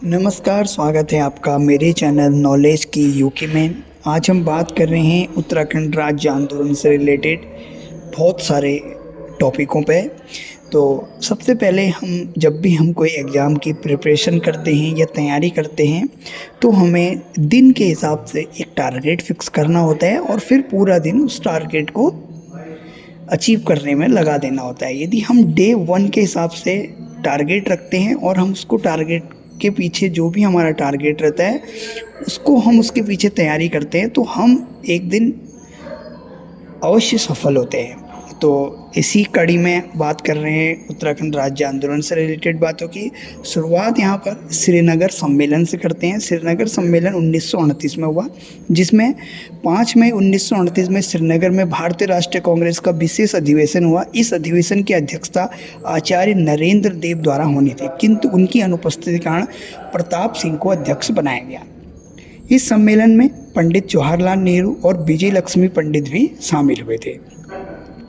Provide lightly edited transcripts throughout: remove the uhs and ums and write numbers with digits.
नमस्कार, स्वागत है आपका मेरे चैनल नॉलेज की यूके में। आज हम बात कर रहे हैं उत्तराखंड राज्य आंदोलन से रिलेटेड बहुत सारे टॉपिकों पे। तो सबसे पहले जब भी हम कोई एग्ज़ाम की प्रिपरेशन करते हैं या तैयारी करते हैं तो हमें दिन के हिसाब से एक टारगेट फिक्स करना होता है और फिर पूरा दिन उस टारगेट को अचीव करने में लगा देना होता है। यदि हम डे 1 के हिसाब से टारगेट रखते हैं और हम उसको टारगेट के पीछे जो भी हमारा टारगेट रहता है उसको हम उसके पीछे तैयारी करते हैं तो हम एक दिन अवश्य सफल होते हैं। तो इसी कड़ी में बात कर रहे हैं उत्तराखंड राज्य आंदोलन से रिलेटेड बातों की। शुरुआत यहाँ पर श्रीनगर सम्मेलन से करते हैं। श्रीनगर सम्मेलन 1938 में हुआ, जिसमें 5 मई 1938 में श्रीनगर में भारतीय राष्ट्रीय कांग्रेस का विशेष अधिवेशन हुआ। इस अधिवेशन की अध्यक्षता आचार्य नरेंद्र देव द्वारा होनी थी, किंतु उनकी अनुपस्थिति के कारण प्रताप सिंह को अध्यक्ष बनाया गया। इस सम्मेलन में पंडित जवाहरलाल नेहरू और विजय लक्ष्मी पंडित भी शामिल हुए थे।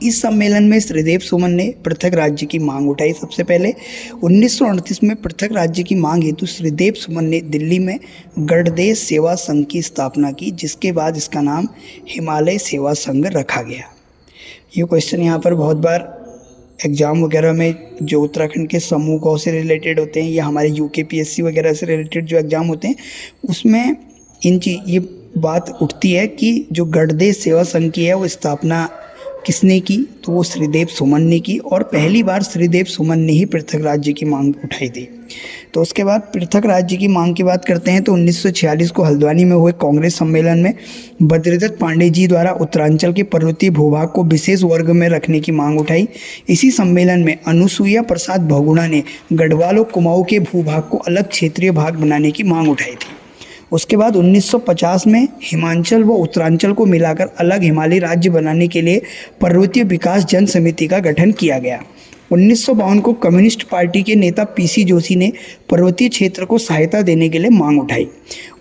इस सम्मेलन में श्रीदेव सुमन ने पृथक राज्य की मांग उठाई। सबसे पहले 1938 में पृथक राज्य की मांग हेतु श्रीदेव सुमन ने दिल्ली में गणदेश सेवा संघ की स्थापना की, जिसके बाद इसका नाम हिमालय सेवा संघ रखा गया। ये क्वेश्चन यहाँ पर बहुत बार एग्ज़ाम वगैरह में जो उत्तराखंड के समूहों से रिलेटेड होते हैं या हमारे यूकेपीएससी वगैरह से रिलेटेड जो एग्ज़ाम होते हैं उसमें ये बात उठती है कि जो गणदेश सेवा संघ की है वो स्थापना किसने की, तो वो श्रीदेव सुमन ने की और पहली बार श्रीदेव सुमन ने ही पृथक राज्य की मांग उठाई थी। तो उसके बाद पृथक राज्य की मांग की बात करते हैं तो 1946 को हल्द्वानी में हुए कांग्रेस सम्मेलन में बद्रीदत्त पांडे जी द्वारा उत्तरांचल के पर्वतीय भूभाग को विशेष वर्ग में रखने की मांग उठाई। इसी सम्मेलन में अनुसुईया प्रसाद बहुगुणा ने गढ़वाल और कुमाऊं के भूभाग को अलग क्षेत्रीय भाग बनाने की मांग उठाई थी। उसके बाद 1950 में हिमाचल व उत्तरांचल को मिलाकर अलग हिमालयी राज्य बनाने के लिए पर्वतीय विकास जन समिति का गठन किया गया। 1952 को कम्युनिस्ट पार्टी के नेता पीसी जोशी ने पर्वतीय क्षेत्र को सहायता देने के लिए मांग उठाई।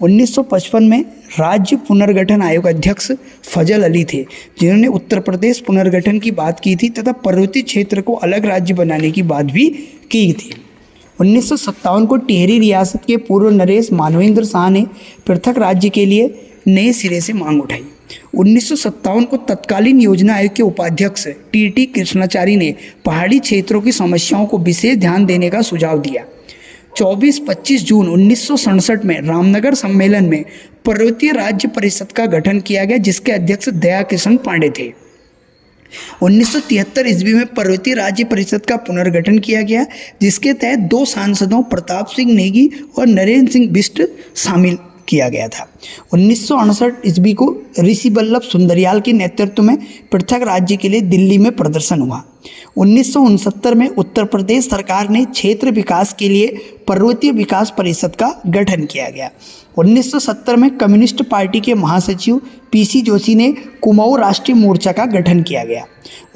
1955 में राज्य पुनर्गठन आयोग अध्यक्ष फजल अली थे, जिन्होंने उत्तर प्रदेश पुनर्गठन की बात की थी तथा पर्वतीय क्षेत्र को अलग राज्य बनाने की बात भी की थी। 1957 को टिहरी रियासत के पूर्व नरेश मानवेंद्र शाह ने पृथक राज्य के लिए नए सिरे से मांग उठाई। 1957 को तत्कालीन योजना आयोग के उपाध्यक्ष टी कृष्णाचारी ने पहाड़ी क्षेत्रों की समस्याओं को विशेष ध्यान देने का सुझाव दिया। 24-25 जून 1967 में रामनगर सम्मेलन में पर्वतीय राज्य परिषद का गठन किया गया, जिसके अध्यक्ष दया किशन पांडे थे। 1973 ईस्वी में पर्वतीय राज्य परिषद का पुनर्गठन किया गया, जिसके तहत 2 सांसदों प्रताप सिंह नेगी और नरेंद्र सिंह बिष्ट शामिल किया गया था। 1968 ईस्वी को ऋषि वल्लभ सुंदरयाल के नेतृत्व में पृथक राज्य के लिए दिल्ली में प्रदर्शन हुआ। 1969 में उत्तर प्रदेश सरकार ने क्षेत्र विकास के लिए पर्वतीय विकास परिषद का गठन किया गया। 1970 में कम्युनिस्ट पार्टी के महासचिव पीसी जोशी ने कुमाऊं राष्ट्रीय मोर्चा का गठन किया गया।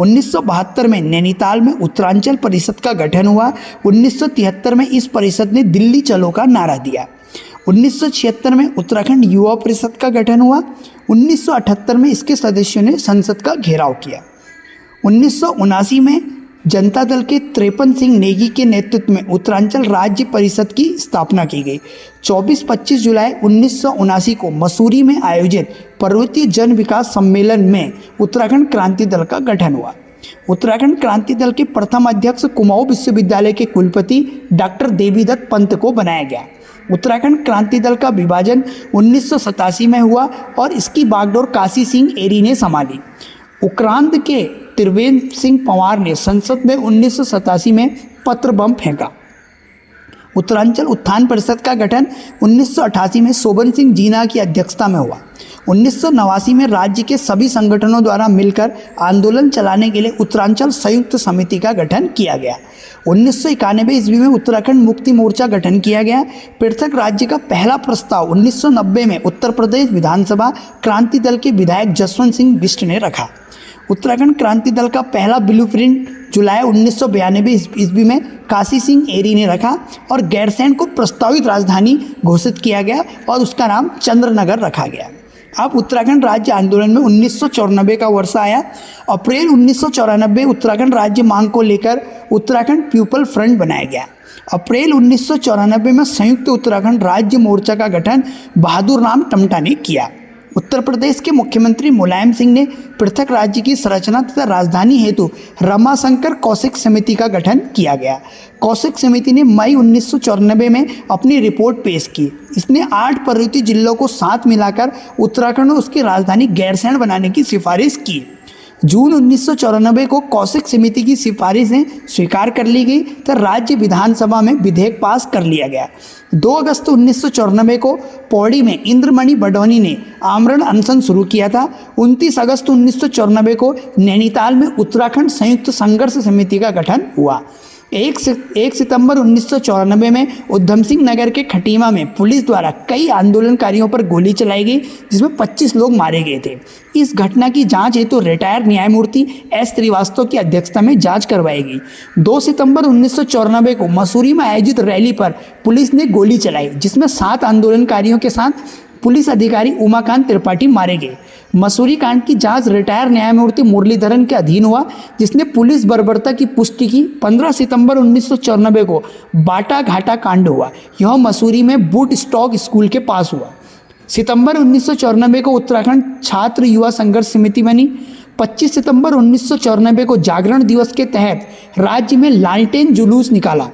1972 में नैनीताल में उत्तरांचल परिषद का गठन हुआ। 1973 में इस परिषद ने दिल्ली चलो का नारा दिया। 1976 में उत्तराखंड युवा परिषद का गठन हुआ। 1978 में इसके सदस्यों ने संसद का घेराव किया। 1979 में जनता दल के 53 सिंह नेगी के नेतृत्व में उत्तरांचल राज्य परिषद की स्थापना की गई। 24-25 जुलाई 1979 को मसूरी में आयोजित पर्वतीय जन विकास सम्मेलन में उत्तराखंड क्रांति दल का गठन हुआ। उत्तराखंड क्रांति दल के प्रथम अध्यक्ष कुमाऊं विश्वविद्यालय के कुलपति डॉक्टर देवीदत्त पंत को बनाया गया। उत्तराखंड क्रांति दल का विभाजन 1987 में हुआ और इसकी बागडोर काशी सिंह एरी ने संभाली। उक्रांद के त्रिवेंद्र सिंह पंवार ने संसद में 1987 में पत्र बम फेंका। उत्तरांचल उत्थान परिषद का गठन 1988 में शोभन सिंह जीना की अध्यक्षता में हुआ। 1989 में राज्य के सभी संगठनों द्वारा मिलकर आंदोलन चलाने के लिए उत्तरांचल संयुक्त समिति का गठन किया गया। 1991 ईस्वी में उत्तराखंड मुक्ति मोर्चा गठन किया गया। पृथक राज्य का पहला प्रस्ताव 1990 में उत्तर प्रदेश विधानसभा क्रांति दल के विधायक जसवंत सिंह बिष्ट ने रखा। उत्तराखंड क्रांति दल का पहला ब्लूप्रिंट जुलाई 1992 ईस्वी में काशी सिंह एरी ने रखा और गैरसैंण को प्रस्तावित राजधानी घोषित किया गया और उसका नाम चंद्रनगर रखा गया। अब उत्तराखंड राज्य आंदोलन में 1994 का वर्ष आया। अप्रैल 1994 उत्तराखंड राज्य मांग को लेकर उत्तराखंड पीपल फ्रंट बनाया गया। अप्रैल 1994 में संयुक्त उत्तराखंड राज्य मोर्चा का गठन बहादुर राम टमटा ने किया। उत्तर प्रदेश के मुख्यमंत्री मुलायम सिंह ने पृथक राज्य की संरचना तथा राजधानी हेतु रमाशंकर कौशिक समिति का गठन किया गया। कौशिक समिति ने मई 1994 में अपनी रिपोर्ट पेश की। इसने 8 पर्वतीय जिलों को साथ मिलाकर उत्तराखंड और उसकी राजधानी गैरसैंण बनाने की सिफारिश की। जून 1994 को कौशिक समिति की सिफारिशें स्वीकार कर ली गई तो राज्य विधानसभा में विधेयक पास कर लिया गया। 2 अगस्त 1994 को पौड़ी में इंद्रमणि बडौनी ने आमरण अनशन शुरू किया था। 29 अगस्त 1994 को नैनीताल में उत्तराखंड संयुक्त संघर्ष समिति का गठन हुआ। 1 सितंबर 1994 में उधम सिंह नगर के खटीमा में पुलिस द्वारा कई आंदोलनकारियों पर गोली चलाई गई, जिसमें 25 लोग मारे गए थे। इस घटना की जांच हेतु रिटायर्ड न्यायमूर्ति एस श्रीवास्तव की अध्यक्षता में जांच करवाई गई। 2 सितंबर 1994 को मसूरी में आयोजित रैली पर पुलिस ने गोली चलाई, जिसमें 7 आंदोलनकारियों के साथ पुलिस अधिकारी उमाकांत त्रिपाठी मारे गए। मसूरी कांड की जांच रिटायर्ड न्यायमूर्ति मुरलीधरन के अधीन हुआ, जिसने पुलिस बर्बरता की पुष्टि की। 15 सितंबर 1994 को बाटा घाटा कांड हुआ। यह मसूरी में बूट स्टॉक स्कूल के पास हुआ। सितंबर 1994 को उत्तराखंड छात्र युवा संघर्ष समिति बनी। 25 सितंबर 1994 को जागरण दिवस के तहत राज्य में लालटेन जुलूस निकाला।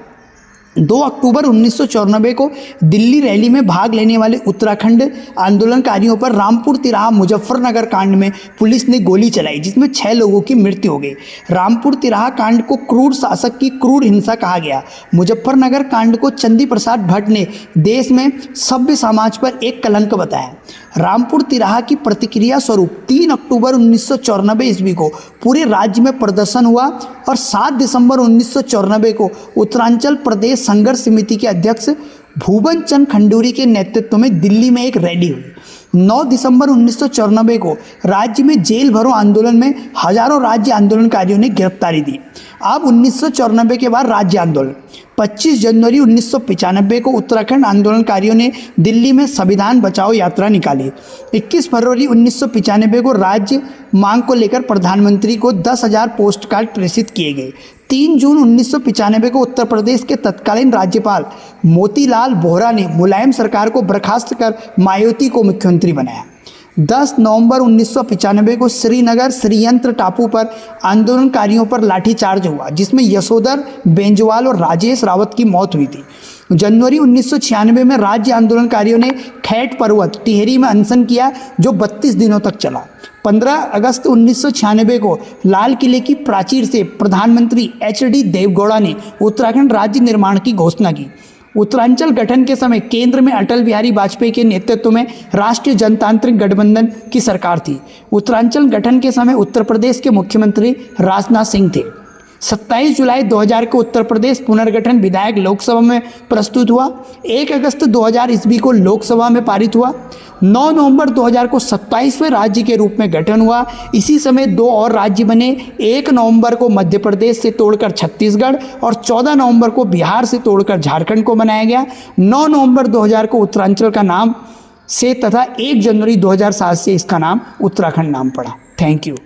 2 अक्टूबर 1994 को दिल्ली रैली में भाग लेने वाले उत्तराखंड आंदोलनकारियों पर रामपुर तिराहा मुजफ्फरनगर कांड में पुलिस ने गोली चलाई, जिसमें 6 लोगों की मृत्यु हो गई। रामपुर तिराहा कांड को क्रूर शासक की क्रूर हिंसा कहा गया। मुजफ्फरनगर कांड को चंदी प्रसाद भट्ट ने देश में सभ्य समाज पर एक कलंक बताया। रामपुर तिराहा की प्रतिक्रिया स्वरूप 3 अक्टूबर 1994 ईस्वी को पूरे राज्य में प्रदर्शन हुआ और 7 दिसंबर 1994 को उत्तरांचल प्रदेश संघर्ष समिति के अध्यक्ष भुवन चंद खंडूरी के नेतृत्व में दिल्ली में एक रैली हुई। 9 दिसंबर 1994 को राज्य में जेल भरो आंदोलन में हजारों राज्य आंदोलनकारियों ने गिरफ्तारी दी। अब 1994 के बाद राज्य आंदोलन। 25 जनवरी 1995 को उत्तराखंड आंदोलनकारियों ने दिल्ली में संविधान बचाओ यात्रा निकाली। 21 फरवरी 1995 को राज्य मांग को लेकर प्रधानमंत्री को 10,000 पोस्ट कार्ड प्रेषित किए गए। 3 जून 1995 को उत्तर प्रदेश के तत्कालीन राज्यपाल मोतीलाल वोहरा ने मुलायम सरकार को बर्खास्त कर मायावती को मुख्यमंत्री बनाया। 10 नवंबर 1995 को श्रीनगर श्रीयंत्र टापू पर आंदोलनकारियों पर लाठीचार्ज हुआ, जिसमें यशोधर बेंजवाल और राजेश रावत की मौत हुई थी। जनवरी 1996 में राज्य आंदोलनकारियों ने खैट पर्वत टिहरी में अनशन किया, जो 32 दिनों तक चला। 15 अगस्त 1996 को लाल किले की प्राचीर से प्रधानमंत्री HD देवगौड़ा ने उत्तराखंड राज्य निर्माण की घोषणा की। उत्तरांचल गठन के समय केंद्र में अटल बिहारी वाजपेयी के नेतृत्व में राष्ट्रीय जनतांत्रिक गठबंधन की सरकार थी। उत्तरांचल गठन के समय उत्तर प्रदेश के मुख्यमंत्री राजनाथ सिंह थे। 27 जुलाई 2000 को उत्तर प्रदेश पुनर्गठन विधेयक लोकसभा में प्रस्तुत हुआ। 1 अगस्त 2000 ईस्वी को लोकसभा में पारित हुआ। 9 नवंबर 2000 को 27वें राज्य के रूप में गठन हुआ। इसी समय 2 और राज्य बने। 1 नवंबर को मध्य प्रदेश से तोड़कर छत्तीसगढ़ और 14 नवंबर को बिहार से तोड़कर झारखंड को बनाया गया। 9 नवंबर 2000 को उत्तरांचल का नाम से तथा 1 जनवरी 2007 से इसका नाम उत्तराखंड नाम पड़ा। Thank you.